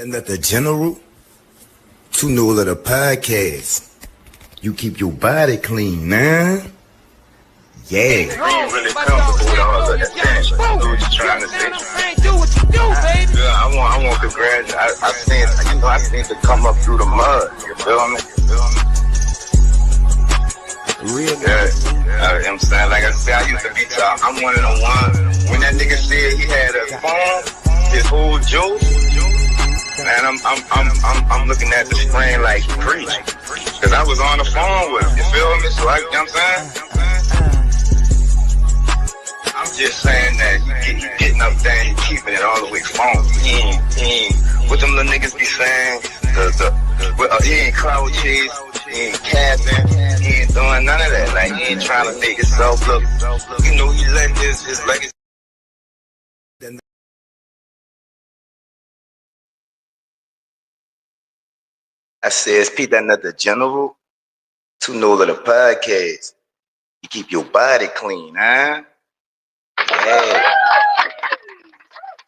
And that the general to know of the podcast. You keep your body clean, man. Yeah. Are you really comfortable with all of that thing? You know what you're trying to say? Do what you do, baby. Yeah, I want to graduate. I seen to come up through the mud. You feel me? Real. Yeah. I'm saying, like I said, I used to be top. I'm one of the ones. When that nigga said he had a phone, his whole joke. Man, I'm looking at the screen like he preached. Cause I was on the phone with him, you feel me? So you know what I'm saying? I'm just saying that you getting up there and keeping it all the way phone. What them little niggas be saying? He ain't cloud chase, he ain't capping, he ain't doing none of that. Like he ain't trying to make himself look, you know, he letting his legacy. I says, P.NUT the general, to know of the podcast. You keep your body clean, huh? Yeah.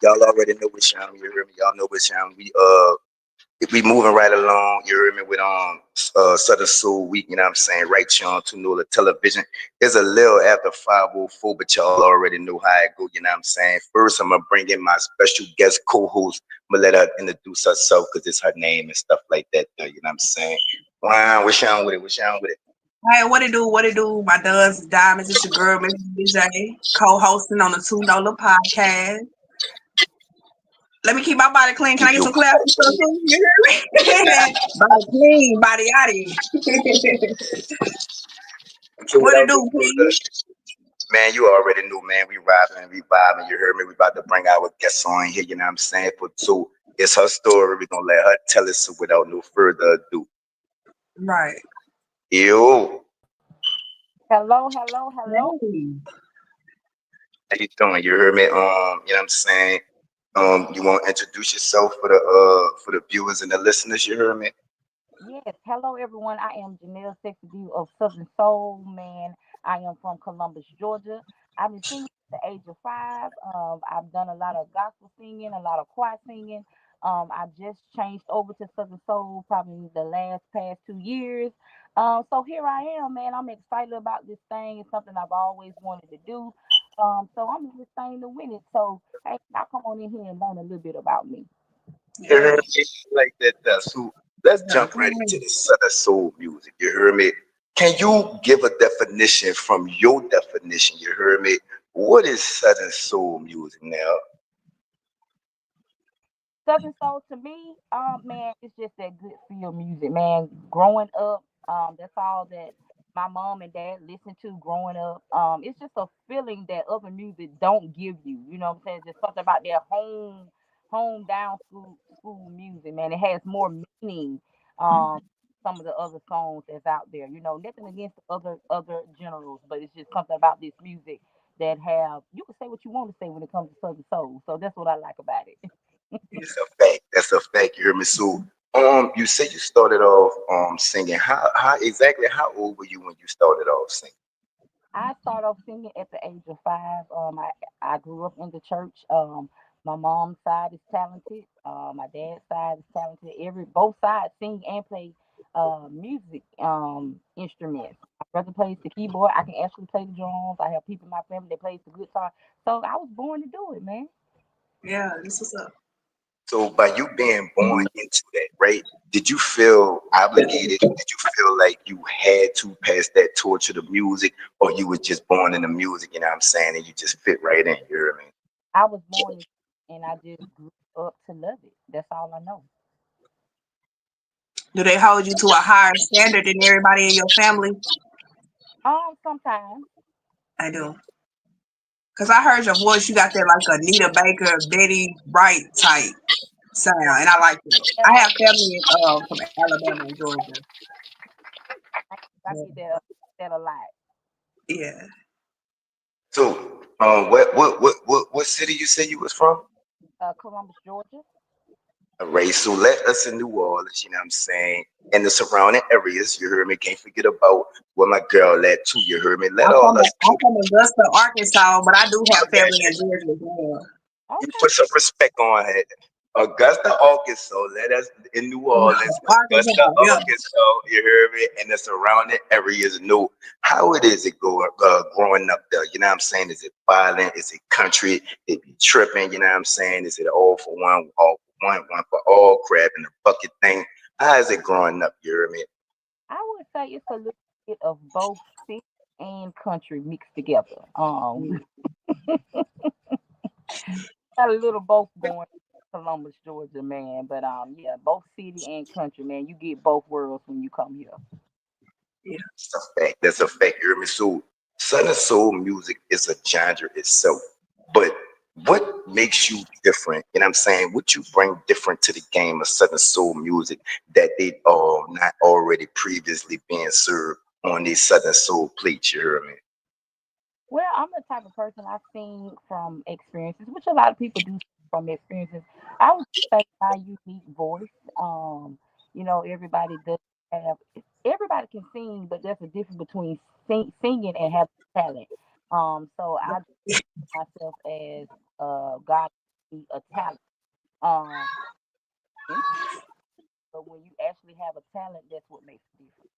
Y'all already know what Sean, you hear me? Y'all know what Sean. If we moving right along, you hear me, with Southern Soul Week, you know what I'm saying? Right, Sean, to know the television. It's a little after 5:04, but y'all already know how it go, you know what I'm saying? First, I'm gonna bring in my special guest co-host. I'm gonna let her introduce herself because it's her name and stuff like that, you know what I'm saying? Wow, what's Sean with it? Hey, what it do? My Duds, Diamonds, it's your girl, Miss DJ, co-hosting on the $2 podcast. Let me keep my body clean. Can I get some claps? You hear me? Body clean, body out of here. What it do, please? Man, you already knew, man. We vibing, you heard me? We about to bring our guest on here, you know what I'm saying? So it's her story. We're gonna let her tell us without no further ado. Right. Yo. Hello. Hey. How you doing? You heard me? You know what I'm saying? You want to introduce yourself for the viewers and the listeners? You heard me? Yes, hello everyone. I am JANELL Sexy View of Southern Soul, man. I am from Columbus, Georgia. I've been singing at the age of 5. I've done a lot of gospel singing, a lot of choir singing. I just changed over to Southern Soul probably the past 2 years. So here I am, man. I'm excited about this thing. It's something I've always wanted to do. So I'm in this thing to win it. So hey, I'll come on in here and learn a little bit about me. You heard me? Like that. So let's jump right into the Southern Soul music. You heard me? Can you give a definition from your definition? You heard me? What is Southern Soul music now? Southern Soul to me, man, it's just that good feel music, man. Growing up, that's all that my mom and dad listened to growing up. It's just a feeling that other music don't give you. You know what I'm saying? Just something about their home down school music, man. It has more meaning. Some of the other songs that's out there. You know, nothing against the other generals, but it's just something about this music that have you can say what you want to say when it comes to Southern Soul. So that's what I like about it. It's a fact. That's a fact. You hear me? So, you say you started off singing. How old were you when you started off singing? I started off singing at the age of 5. I grew up in the church. My mom's side is talented. My dad's side is talented. Both sides sing and play music instruments. My brother plays the keyboard. I can actually play the drums. I have people in my family that plays the guitar. So I was born to do it, man. Yeah, this is up. So by you being born into that, right? Did you feel obligated? Did you feel like you had to pass that torch to the music, or you was just born in the music? You know what I'm saying? And you just fit right in. You hear me? I was born and I just grew up to love it. That's all I know. Do they hold you to a higher standard than everybody in your family? Sometimes. I do. Cause I heard your voice. You got that like Anita Baker, Betty Wright type sound, and I like it. Yeah, I have family from Alabama and Georgia. I get that a lot. Yeah. So, what city you say you was from? Columbus, Georgia. All right, so let us in New Orleans, you know what I'm saying, and the surrounding areas, you heard me, can't forget about where my girl at too, you heard me, let all us I'm from Augusta, Arkansas, but I do have family in Georgia as well. you Okay. put some respect on it. Augusta, Arkansas. Let us in New Orleans, Arkansas, Augusta, yeah. Arkansas. You heard me? And the surrounding areas know how it is growing up there. You know what I'm saying? Is it violent? Is it country? They be tripping. You know what I'm saying? Is it all for one, all for one for all, crab in the bucket thing? How is it growing up? You heard me? I would say it's a little bit of both city and country mixed together. Got a little both going in Columbus, Georgia, man. But yeah, both city and country, man. You get both worlds when you come here. Yeah. That's a fact. That's a fact. You hear me? So Southern soul music is a genre itself. But what makes you different? You know what I'm saying? What you bring different to the game of Southern soul music that they are not already previously being served on these Southern soul plates, you hear me? Well, I'm the type of person I sing from experiences, which a lot of people do from experiences. I would say my unique voice. Everybody does have. Everybody can sing, but there's a difference between singing and having talent. So I myself as God gave me a talent. Um, and- but when you actually have a talent, that's what makes it different.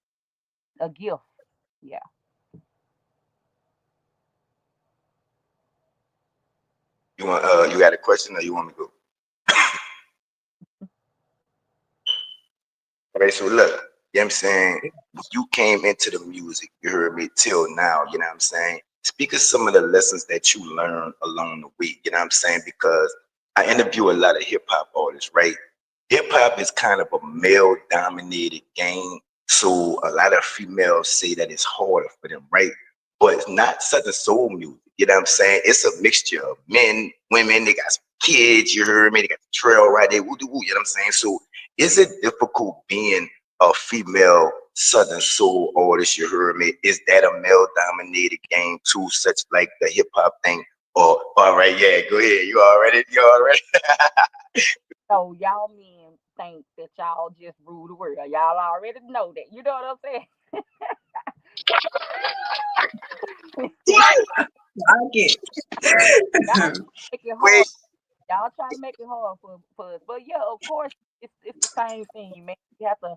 A gift, yeah. You got a question or you want me to go? All right, so look, you know what I'm saying? When you came into the music, you heard me till now, you know what I'm saying? Speak of some of the lessons that you learned along the way, you know what I'm saying? Because I interview a lot of hip hop artists, right? Hip hop is kind of a male dominated game. So a lot of females say that it's harder for them, right? But it's not Southern soul music, you know what I'm saying? It's a mixture of men, women, they got some kids, you heard me? They got the trail right there, woo, you know what I'm saying? So is it difficult being a female Southern soul artist? You heard me. Is that a male dominated game too, such like the hip hop thing? Or all right, yeah, go ahead. You already. So y'all men think that y'all just rule the world. Y'all already know that. You know what I'm saying? Like it. Y'all make it Wait, hard. Y'all try to make it hard for us. But yeah, of course, it's the same thing, man. We have to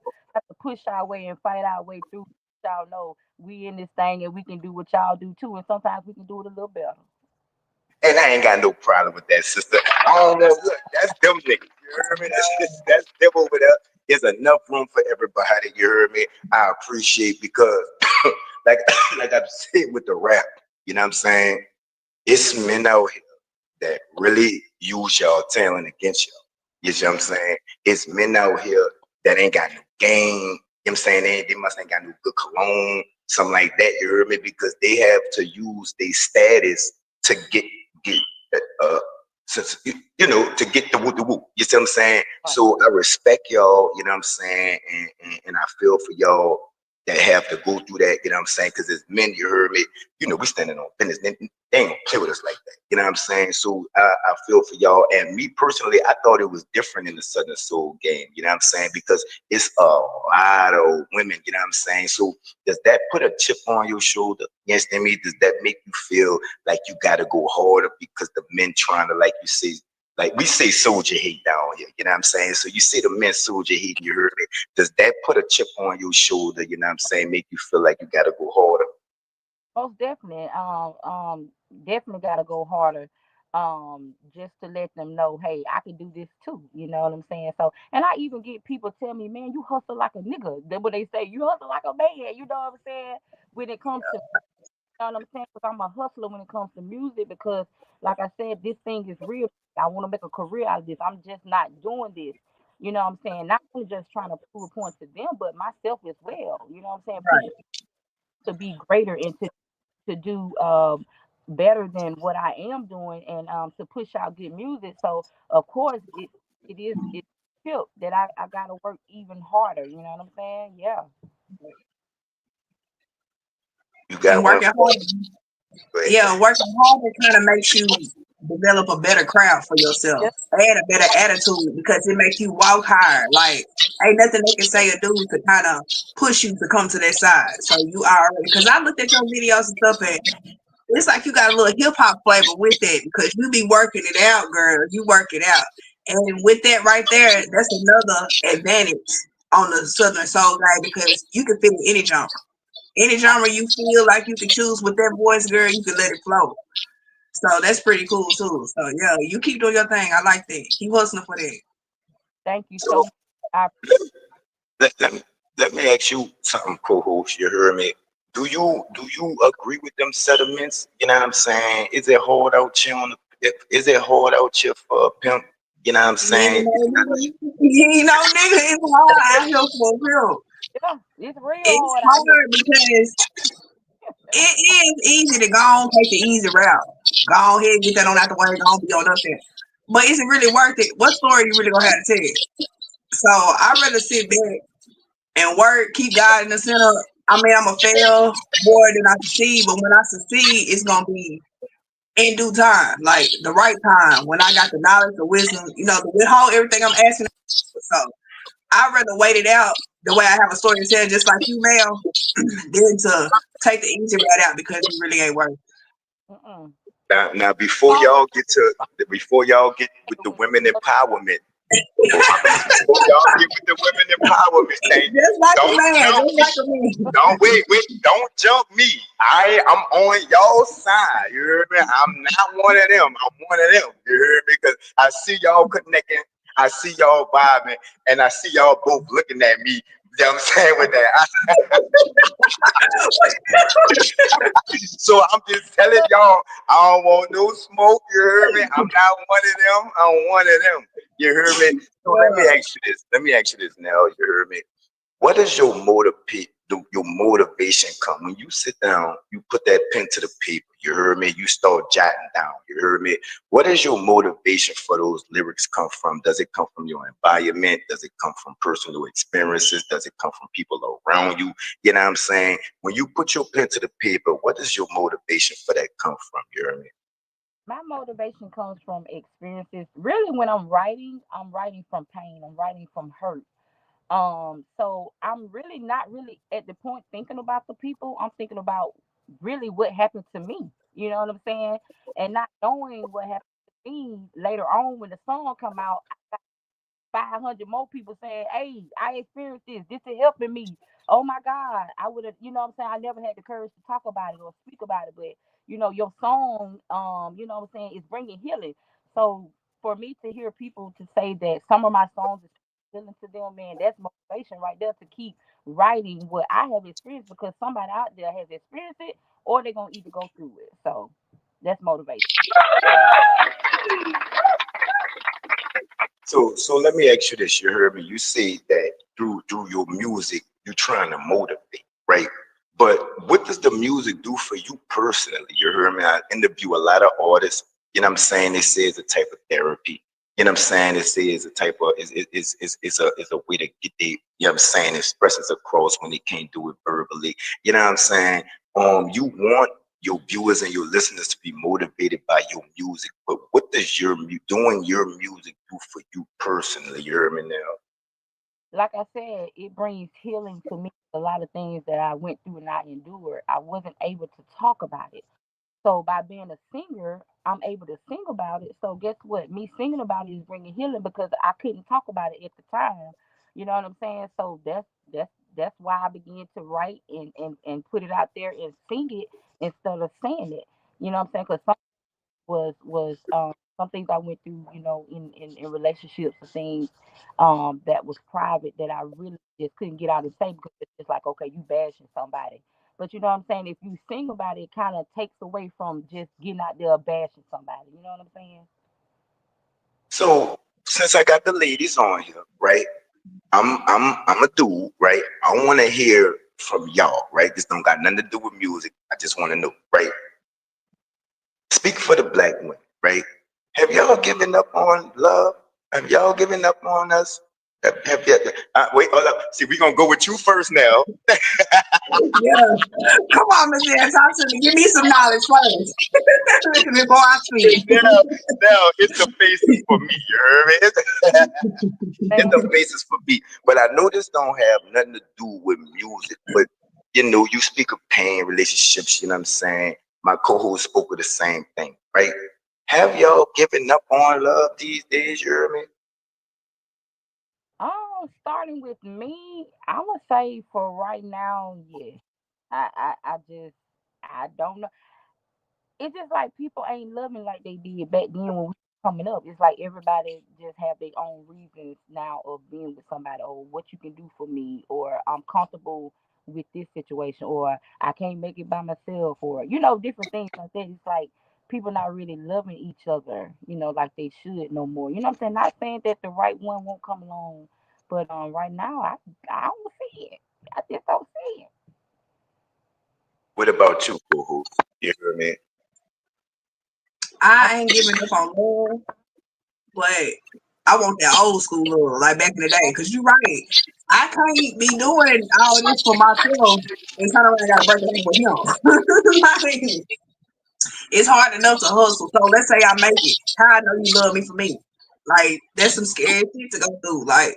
push our way and fight our way through. Y'all know we in this thing and we can do what y'all do too, and sometimes we can do it a little better. and I ain't got no problem with that, sister. I don't know. Look, that's them niggas. You heard me? That's them over there. There's enough room for everybody. You heard me? I appreciate because, like, like I'm saying with the rap. You know what I'm saying? It's men out here that really use y'all talent against y'all. You see what I'm saying? It's men out here that ain't got no game. You know what I'm saying? They must ain't got no good cologne, something like that. You heard me? Because they have to use their status to get uh since to get the woo the woo. You see what I'm saying? Right. So I respect y'all, you know what I'm saying, and I feel for y'all that have to go through that, you know what I'm saying? Because as men, you heard me, we standing on business. They ain't gonna play with us like that. You know what I'm saying? So I feel for y'all. And me personally, I thought it was different in the Southern Soul game. You know what I'm saying? Because it's a lot of women. You know what I'm saying? So does that put a chip on your shoulder? Yes, to me, does that make you feel like you got to go harder because the men trying to, like you say, like we say soldier hate down here, you know what I'm saying? So you say the men soldier hate, you heard me. Does that put a chip on your shoulder, you know what I'm saying, make you feel like you gotta go harder? Most definitely. Definitely gotta go harder. Just to let them know, hey, I can do this too. You know what I'm saying? So, and I even get people tell me, man, you hustle like a nigga. That's what they say. You hustle like a man. You know what I'm saying? When it comes to, you know what I'm saying? Because I'm a hustler when it comes to music. Because, like I said, this thing is real. I want to make a career out of this. I'm just not doing this. You know what I'm saying? Not only just trying to prove a point to them, but myself as well. You know what I'm saying? Pushing Right. to be greater and to do better than what I am doing and to push out good music. So of course it's tip that I gotta work even harder. You know what I'm saying? Yeah. You And got one working for hard. go ahead. Yeah, working harder kind of makes you develop a better crowd for yourself, Just add a better attitude because it makes you walk hard. Like ain't nothing they can say or do to kind of push you to come to their side. So you already because I looked at your videos and stuff and it's like you got a little hip hop flavor with it because you be working it out, girl. You work it out. And with that right there, that's another advantage on the Southern Soul guy because you can fit in any genre. Any genre you feel like you can choose with that voice, girl, you can let it flow. So that's pretty cool too. So yeah, you keep doing your thing. I like that. Keep hustling for that. Thank you so So much. I let me ask you something, co-host. You heard me. Do you agree with them sentiments? You know what I'm saying? Is it hard out here is it hard out here for a pimp? You know what I'm You ain't saying? no nigga. You ain't no nigga. It's hard out here for real. yeah, it's real It's hard out here. hard because it is easy to go on, take the easy route. Go ahead, get that on out the way, go on, be on up there. But is it really worth it? What story you really gonna have to tell? So I'd rather sit back and work, keep God in the center. I mean, I'm a fail more than I succeed, but when I succeed, it's gonna be in due time, like the right time, when I got the knowledge, the wisdom, the withhold everything I'm asking. So I'd rather wait it out the way I have a story to tell, just like you, Mel, than to take the easy route out because it really ain't worth it. Mm-mm. Now before y'all get with the women empowerment, before y'all get with the women empowerment thing, Just like a don't man, jump just me. like a man. Don't wait, don't jump me. I'm on y'all side. You heard me? I'm not one of them. I'm one of them. You heard me? Because I see y'all connecting, I see y'all vibing, and I see y'all both looking at me. You know what I'm saying with that? So I'm just telling y'all, I don't want no smoke. You heard me? I'm not one of them. I'm one of them. You heard me? So let me ask you this. Let me ask you this now. You heard me? What is your motivation come when you sit down, you put that pen to the paper, you heard me, you start jotting down, you heard me? What is your motivation for those lyrics come from? Does it come from your environment? Does it come from personal experiences? Does it come from people around you? You know what I'm saying? When you put your pen to the paper, what does your motivation for that come from? You heard me? My motivation comes from experiences. Really, when I'm writing from pain. I'm writing from hurt. So I'm really not really at the point thinking about the people. I'm thinking about really what happened to me. You know what I'm saying? And not knowing what happened to me later on when the song come out, 500 more people saying, "Hey, I experienced this. This is helping me." Oh my God, I would have, you know what I'm saying? I never had the courage to talk about it or speak about it, but your song, you know what I'm saying, is bringing healing. So for me to hear people to say that some of my songs is healing to them, man, that's motivation right there to keep writing what I have experienced because somebody out there has experienced it or they're gonna either go through it. So that's motivation. So let me ask you this. You heard me. You say that through your music, you're trying to motivate, right? But what does the music do for you personally? You heard me. I interview a lot of artists. You know what I'm saying? They say it's a type of therapy. You know what I'm saying? They say it's a type of it's a way to get they, you know what I'm saying, expressions across when they can't do it verbally. You know what I'm saying? You want your viewers and your listeners to be motivated by your music. But what does doing your music do for you personally? You hear me now? Like I said, it brings healing to me. A lot of things that I went through and I endured, I wasn't able to talk about it. So by being a singer, I'm able to sing about it. So guess what? Me singing about it is bringing healing because I couldn't talk about it at the time. You know what I'm saying? So that's why I began to write and put it out there and sing it instead of saying it. You know what I'm saying? Because was some things I went through, in relationships and things that was private that I really just couldn't get out and say because it's just like, okay, you bashing somebody. But you know what I'm saying? If you sing about it, it kind of takes away from just getting out there bashing somebody. You know what I'm saying? So since I got the ladies on here, right? I'm a dude, right? I want to hear from y'all, right? This don't got nothing to do with music. I just want to know, right? Speak for the black women, right? Have y'all given up on love? Have y'all given up on us? Have you, wait, hold up. See, we're going to go with you first now. Yeah. Come on, Miss Jan, talk to me. Give me some knowledge first. Before I See, speak. now it's the faces for me. You heard me? It's Man, the faces for me. But I know this don't have nothing to do with music. But, you speak of pain, relationships, you know what I'm saying? My co-host spoke of the same thing, right? Have y'all given up on love these days? You hear me? Starting with me, I would say for right now, yes. I just I don't know. It's just like people ain't loving like they did back then when we was coming up. It's like everybody just have their own reasons now of being with somebody, or what you can do for me, or I'm comfortable with this situation, or I can't make it by myself, or different things like that. It's like people not really loving each other, like they should no more. You know what I'm saying? Not saying that the right one won't come along, but right now I don't see it. I just don't see it. What about you, Boo? You hear me? I ain't giving up on love, but I want that old school love, like back in the day. Cause you're right. I can't be doing all this for myself and turn around and gotta break it up with him. Like, it's hard enough to hustle. So let's say I make it. How I know you love me for me? Like that's some scary shit to go through. Like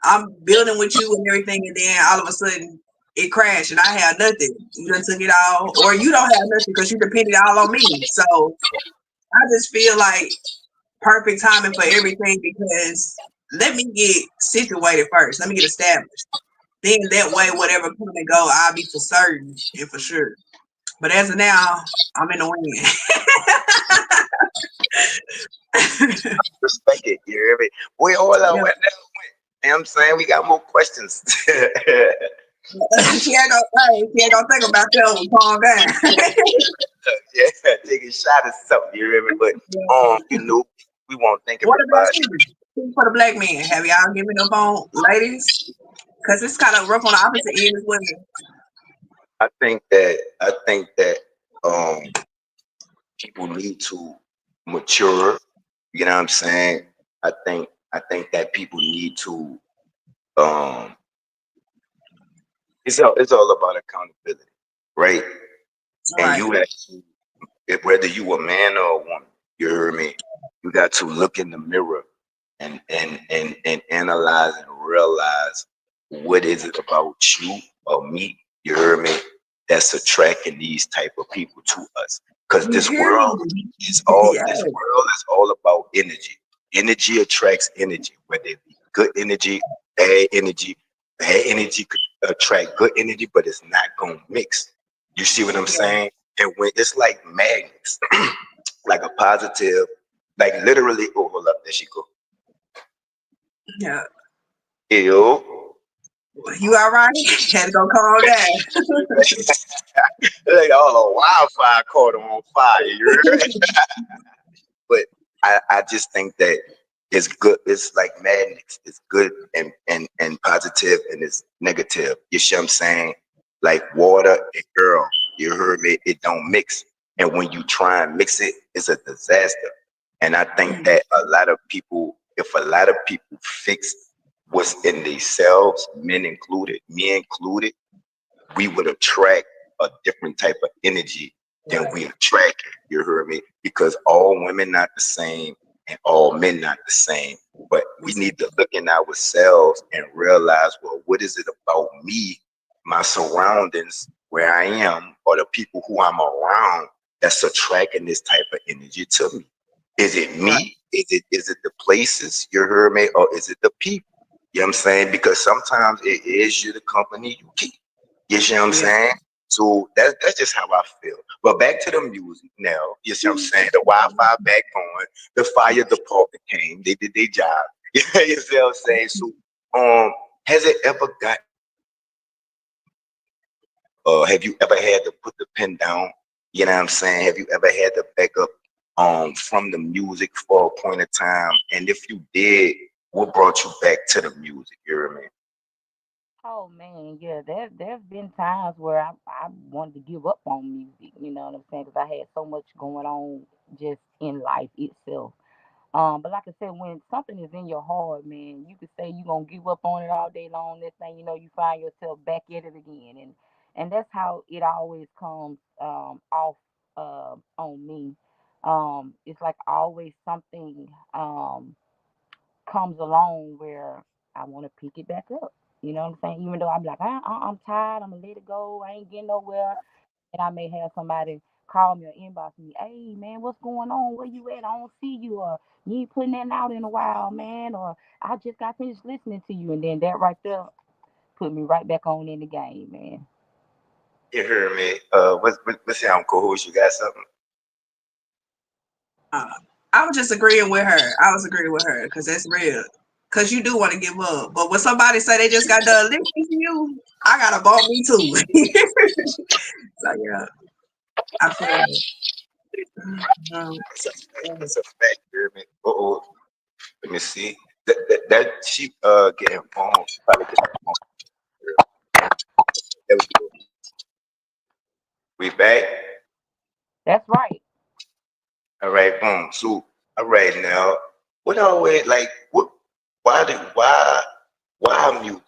I'm building with you and everything, and then all of a sudden it crashed and I have nothing. You done took it all, or you don't have nothing because you depended all on me. So I just feel like perfect timing for everything because let me get situated first. Let me get established. Then that way, whatever come and go, I'll be for certain and for sure. But as of now, I'm in the wind. Respect it. You hear me? We all are. Yeah. You know what I'm saying? We got more questions. She ain't gonna think about that one. Calm down. Yeah, take a shot at something. You hear me? But we won't think What about about it. you? For the black man, have y'all given up on ladies? Because it's kind of rough on the opposite end as well. I think that um people need to mature. You know what I'm saying? I think that people need to um it's all about accountability, right? And Right. you have to, whether you a man or a woman, you hear me? You got to look in the mirror and analyze and realize what is it about you or me, you hear me, that's attracting these type of people to us. Because You hear me? Yeah. this world is all about energy. Energy attracts energy, whether it be good energy, bad energy. Bad energy could attract good energy, but it's not gonna mix. You see what I'm Yeah. saying? And when it's like magnets, like a positive, like literally. Oh, hold up, there she go. Yeah. Ew. You all right? Had to go calm down. Like all a wildfire caught on fire. You heard? But I just think that it's good. It's like magnets. It's good and positive, and it's negative. You see what I'm saying? Like water and girl. You heard me? It don't mix. And when you try and mix it, it's a disaster. And I think that a lot of people, if a lot of people fix what's in themselves, men included, me included, we would attract a different type of energy than Right. we attract. You heard me? Because all women not the same and all men not the same. But we need to look in ourselves and realize, well, what is it about me, my surroundings, where I am, or the people who I'm around that's attracting this type of energy to me? Is it Right. me? Is it the places, you heard me, or is it the people? You know what I'm saying? Because sometimes it is you the company you keep. You see what I'm Yeah. saying? So that's just how I feel. But back to the music now. You see what I'm saying? The Wi-Fi back on. The fire department came. They did their job. You see what I'm saying? So has it ever gotten to a point have you ever had to put the pen down? You know what I'm saying? Have you ever had to back up from the music for a point of time? And if you did, what brought you back to the music? You know what I mean? Oh man, yeah, there's been times where I wanted to give up on music. You know what I'm saying? Because I had so much going on just in life itself. But like I said, when something is in your heart, man, you could say you're gonna give up on it all day long. Next thing you know, you find yourself back at it again, and that's how it always comes off on me. It's like always something comes along where I want to pick it back up. You know what I'm saying? Even though I'm like, I'm tired, I'm gonna let it go. I ain't getting nowhere, and I may have somebody call me or inbox me, hey man, what's going on? Where you at? I don't see you, or you ain't putting that out in a while, man, or I just got finished listening to you, and then that right there put me right back on in the game, man. You heard me. What's your co-host? You got something? Uh, I was just agreeing with her. I was agreeing with her because that's real. Because you do want to give up. But when somebody say they just got done listening to you, I got to bump me too. So, yeah, I feel it. Um, It's a fact. You hear me? Oh, let me see. That she getting phone. Probably getting phone. There we go. We back. That's right. All right, boom. So, all right now, what always like what? Why music?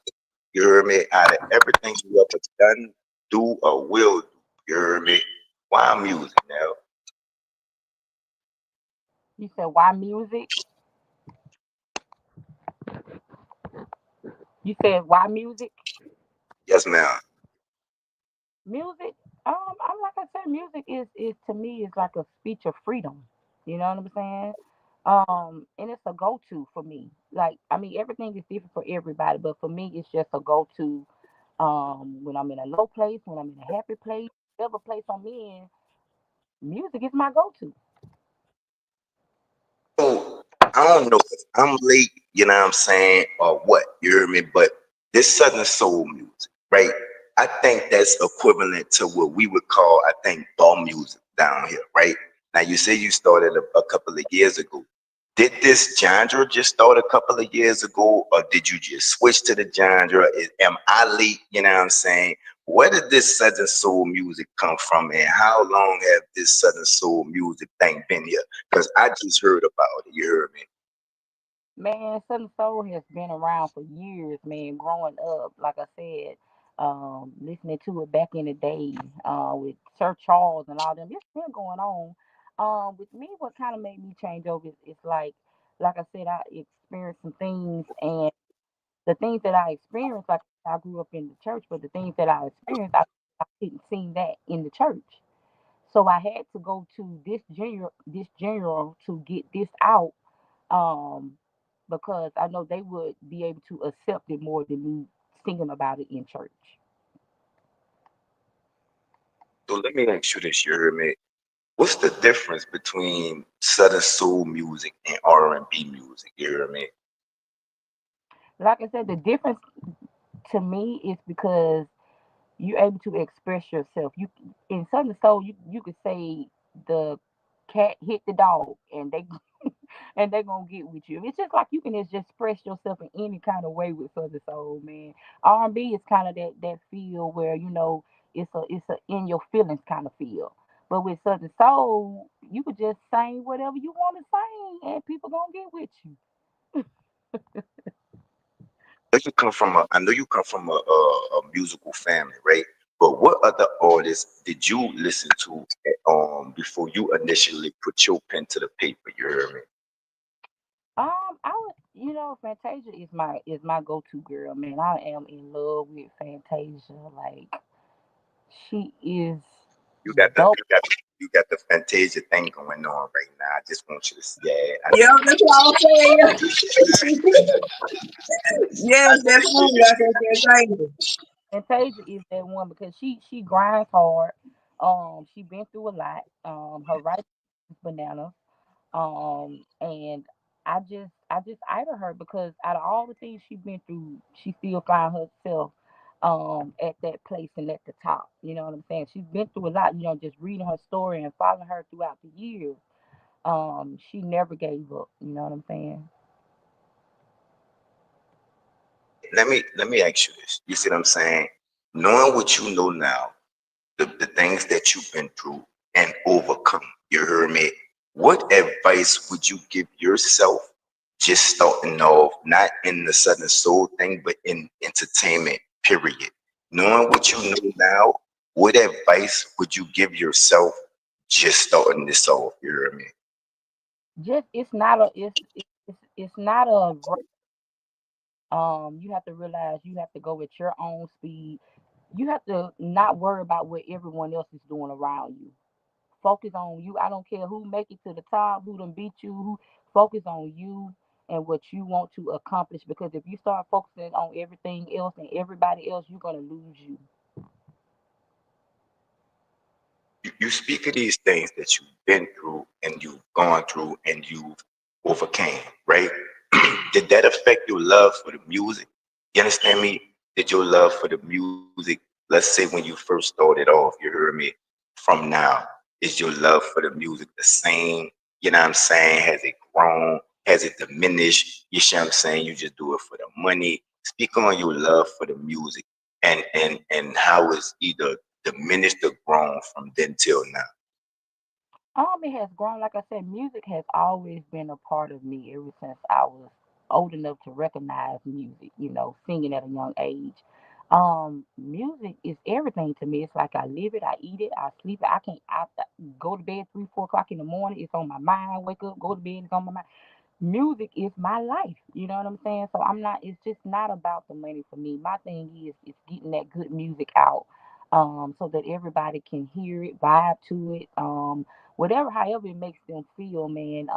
You hear me? Out of everything you ever done, do or will do, you hear me? Why music now? You said why music? You said why music? Yes, ma'am. Music, I'm like I said, music is to me is like a speech of freedom. You know what I'm saying? And it's a go to for me. Like, I mean, everything is different for everybody, but for me, it's just a go to. When I'm in a low place, when I'm in a happy place, whatever place I'm in, music is my go to. So I don't know if I'm late, you know what I'm saying, or what, you hear me? But this Southern Soul music, right? I think that's equivalent to what we would call, I think, ball music down here, right? Now you say you started a couple of years ago. Did this genre just start a couple of years ago, or did you just switch to the genre? Am I late? You know what I'm saying? Where did this Southern Soul music come from, and how long have this Southern Soul music thing been here? Because I just heard about it. You heard me? Man, Southern Soul has been around for years, man. Growing up, like I said, listening to it back in the day, with Sir Charles and all them, it's been going on. With me, what kind of made me change over is like I said, I experienced some things, and the things that I experienced, like I grew up in the church, but the things that I experienced, I didn't see that in the church. So I had to go to this general to get this out, um, because I know they would be able to accept it more than me singing about it in church. So let me ask you this. You heard me? What's the difference between Southern Soul music and R&B music? You heard me? Like I said, the difference to me is because you're able to express yourself. You in Southern Soul, you could say the cat hit the dog, and they and they're gonna get with you. It's just like you can just express yourself in any kind of way with Southern Soul, man. R&B is kind of that feel where it's a in your feelings kind of feel. But with Southern Soul, you could just sing whatever you want to sing, and people gonna get with you. I know you come from a musical family, right? But what other artists did you listen to before you initially put your pen to the paper? You heard me? I was, Fantasia is my go-to girl, man. I am in love with Fantasia. Like, she is You got the dope. you got you got the Fantasia thing going on right now. I just want you to see. Yeah, yeah, that's what I was saying. Yes, I that's true. I said that. Fantasia is that one because she grinds hard. She been through a lot. Her writing is bananas. And I just idol her because out of all the things she's been through, she still find herself at that place and at the top. You know what I'm saying? She's been through a lot, just reading her story and following her throughout the years. She never gave up, you know what I'm saying? let me ask you this. You see what I'm saying? Knowing what you know now, the things that you've been through and overcome. You heard me? What advice would you give yourself just starting off, not in the Southern Soul thing, but in entertainment, period? Knowing what you know now, what advice would you give yourself just starting this off? You heard me? Just it's not a you have to realize you have to go at your own speed. You have to not worry about what everyone else is doing around you. Focus on you. I don't care who make it to the top, who done beat you, who focus on you and what you want to accomplish, because if you start focusing on everything else and everybody else, you're gonna lose you. You speak of these things that you've been through and you've gone through and you've overcame, right? Did that affect your love for the music? You understand me? Did your love for the music, let's say when you first started off, you heard me, from now, is your love for the music the same? You know what I'm saying? Has it grown? Has it diminished? You see what I'm saying? You just do it for the money. Speak on your love for the music and how it's either diminished or grown from then till now. It has grown. Like I said, music has always been a part of me ever since I was old enough to recognize music, singing at a young age. Music is everything to me. It's like I live it, I eat it, I sleep it. I go to bed 3, 4 o'clock in the morning. It's on my mind. Wake up, go to bed. It's on my mind. Music is my life. You know what I'm saying? So I'm not. It's just not about the money for me. My thing is getting that good music out, so that everybody can hear it, vibe to it, whatever, however it makes them feel, man.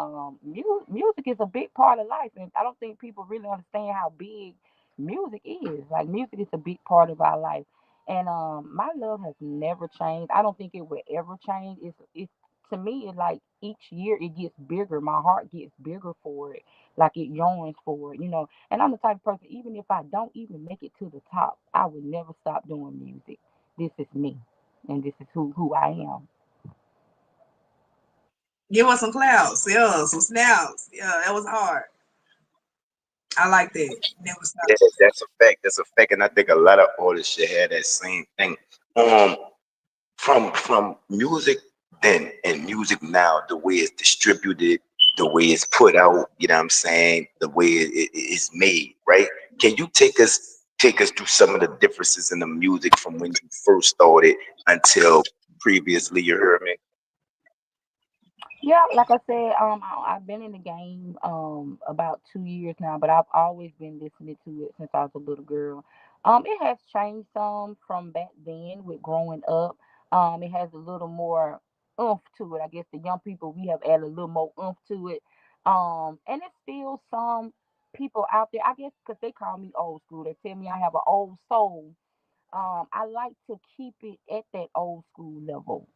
Music is a big part of life, and I don't think people really understand how big music is. Like music is a big part of our life, and my love has never changed. I don't think it will ever change. It's to me, it's like each year it gets bigger. My heart gets bigger for it, like it yearns for it. And I'm the type of person, even if I don't even make it to the top, I would never stop doing music. This is me, and this is who I am. Give us some clouds, yeah, some snaps. Yeah, that was hard. I like that. Never Yeah, stop. that's a fact. That's a fact, and I think a lot of artists should have that same thing. Um, from music then and music now, the way it's distributed, the way it's put out, you know what I'm saying, the way it's made, right? Can you take us through some of the differences in the music from when you first started until previously? You heard me? Yeah, like I said, I've been in the game about 2 years now, but I've always been listening to it since I was a little girl. It has changed some from back then with growing up. It has a little more oomph to it. I guess the young people, we have added a little more oomph to it. And it's still some people out there, I guess, because they call me old school. They tell me I have an old soul. I like to keep it at that old school level.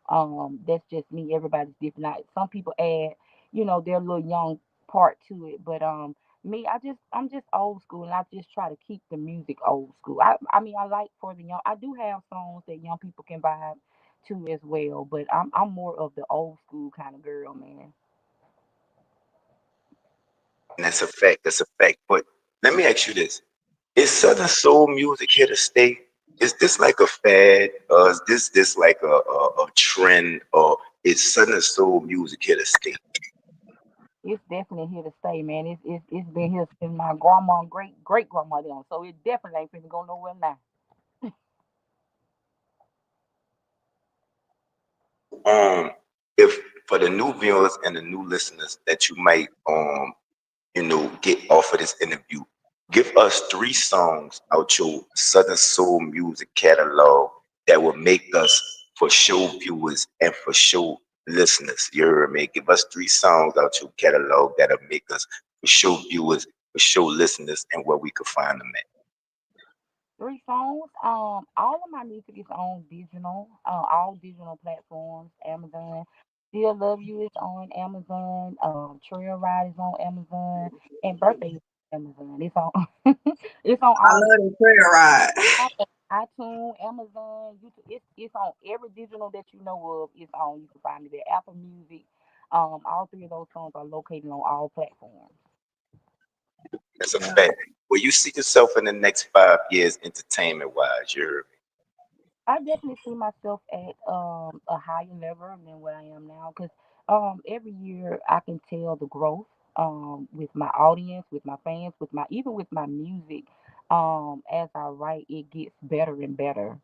That's just me. Everybody's different. Some people add, their little young part to it, but me, I'm just old school, and I just try to keep the music old school. I mean, I like for the young. I do have songs that young people can vibe to as well, but I'm more of the old school kind of girl, man. And that's a fact. That's a fact. But let me ask you this: is Southern soul music here to stay? Is this like a fad, or is this like a trend, or is Southern soul music here to stay? It's definitely here to stay, man. It's been here since my grandma and great grandma them, so it definitely ain't finna go nowhere now. Um, if for the new viewers and the new listeners that you might get off of this interview, give us three songs out your Southern Soul music catalog that will make us for show viewers and for show listeners. You heard me? Give us three songs out your catalog that'll make us for show viewers, for show listeners, and where we could find them at. 3 songs. All of my music is on digital, all digital platforms. Amazon. Still Love You is on Amazon. Trail Ride is on Amazon, and Birthday is on Amazon. It's on. It's on I all the love the prayer ride. iTunes, Amazon, YouTube. It's on every digital that you know of. It's on. You can find it there. Apple Music. All three of those songs are located on all platforms. That's a Yeah. fact. Where you see yourself in the next 5 years, entertainment wise, you heard I definitely see myself at a higher level than what I am now, because every year I can tell the growth with my audience, with my fans, with my even with my music. As I write, it gets better and better.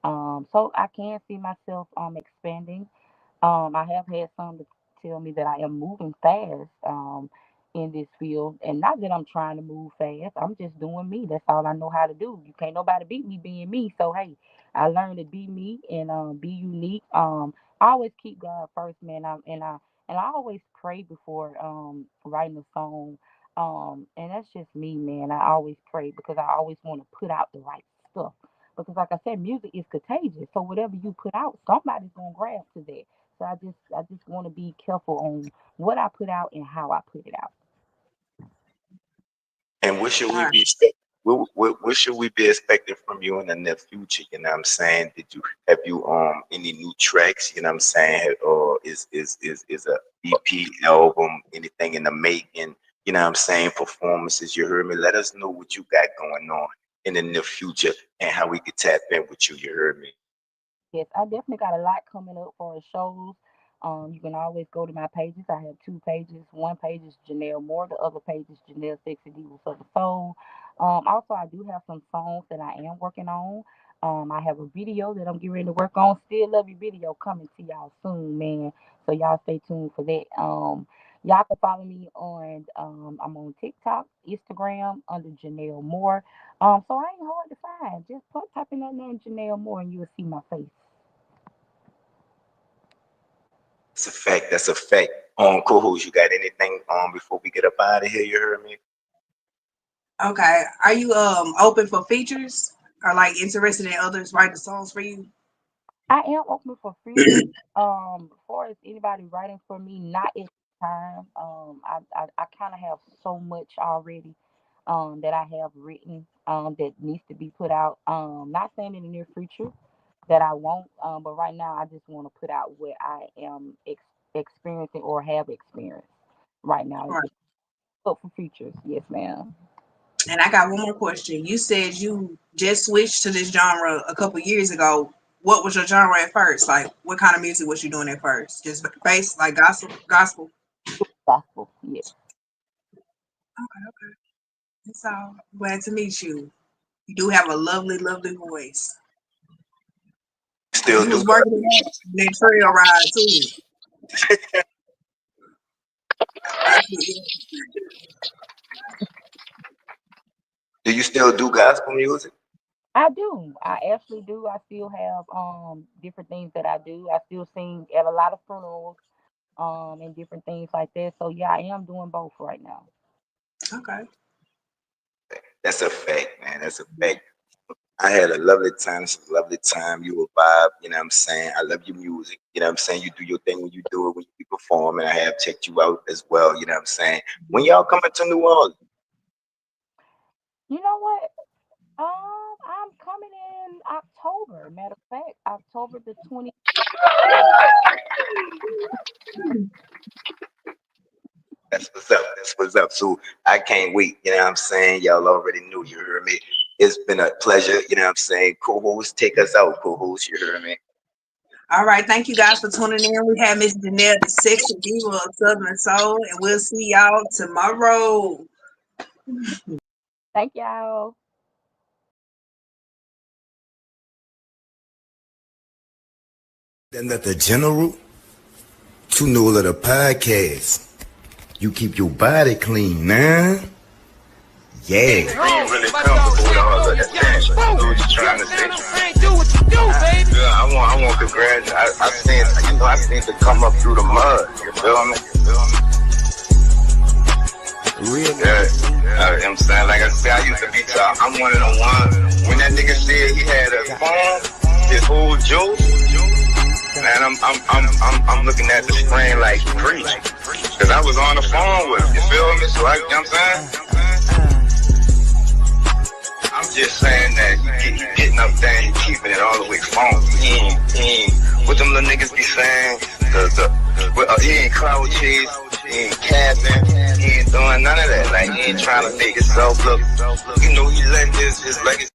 So I can see myself expanding. I have had some to tell me that I am moving fast in this field, and not that I'm trying to move fast. I'm just doing me. That's all I know how to do. You can't nobody beat me being me. So hey, I learned to be me and be unique. I always keep God first, man. I always pray before writing a song. And that's just me, man. I always pray because I always want to put out the right stuff. Because like I said, music is contagious. So whatever you put out, somebody's gonna grab to that. So I just want to be careful on what I put out and how I put it out. And what should All we right. be what should we be expecting from you in the near future? You know what I'm saying? Did you have you any new tracks? You know what I'm saying? Or is a EP album anything in the making? You know what I'm saying? Performances. You heard me. Let us know what you got going on in the near future and how we could tap in with you. You heard me. Yes, I definitely got a lot coming up for the shows. You can always go to my pages. I have two pages. One page is Janelle Moore. The other page is Janelle Sexy Divas of the Soul. Also, I do have some songs that I am working on. I have a video that I'm getting ready to work on. Still Love Your video coming to y'all soon, man. So y'all stay tuned for that. Y'all can follow me on. I'm on TikTok, Instagram under Janelle Moore. So I ain't hard to find. Just type in that name Janelle Moore and you'll see my face. That's a fact. That's a fact. Co-host, you got anything before we get up out of here? You heard me. Okay. Are you open for features or like interested in others writing songs for you? I am open for features. As far as anybody writing for me, not at this time. I kind of have so much already that I have written that needs to be put out. Not saying in the near future that I won't, but right now I just want to put out what I am experiencing or have experienced right now. Right. It's up for features, yes, ma'am. And I got one more question. You said you just switched to this genre a couple years ago. What was your genre at first? Like, what kind of music was you doing at first? Just bass, like gospel. Gospel, yes. Okay, okay. That's all. Glad to meet you. You do have a lovely, lovely voice. Still You do. was working in that trail ride too. That's Do you still do gospel music? I do. I actually do. I still have different things that I do. I still sing at a lot of funerals and different things like that. So yeah, I am doing both right now. okay. That's a fact, man. That's a fact. I had a lovely time. It's a lovely time. You a vibe. You know what I'm saying? I love your music. You know what I'm saying? You do your thing when you do it, when you perform. And I have checked you out as well. You know what I'm saying? When y'all coming to New Orleans? You know what? I'm coming in October. Matter of fact, October the 20th. That's what's up. That's what's up. So I can't wait. You know what I'm saying? Y'all already knew. You heard me. It's been a pleasure. You know what I'm saying? Co-host, take us out, co-host. You heard me? All right. Thank you guys for tuning in. We have Miss Janelle, the sexy diva of Southern Soul, and we'll see y'all tomorrow. Thank y'all. Then that the general to know of the podcast. You keep your body clean, nah? Yeah. Being really comfortable with all of that thing. What you trying to say? Yeah, I want to congratulate. I seen, I seen to come up through the mud. You feel me? Real. Yeah. I'm saying, like I said, I used to be top. I'm one of the ones. When that nigga said he had a phone, his whole joke. Man, I'm looking at the screen like preach. Cause I was on the phone with him. You feel me? So you know what I'm saying? I'm just saying that you getting up there and keeping it all the way phone. What them little niggas be saying? Cause he ain't cloud chase, he ain't capping, he ain't doing none of that. Like he ain't trying to make himself look. You know, he letting his legacy.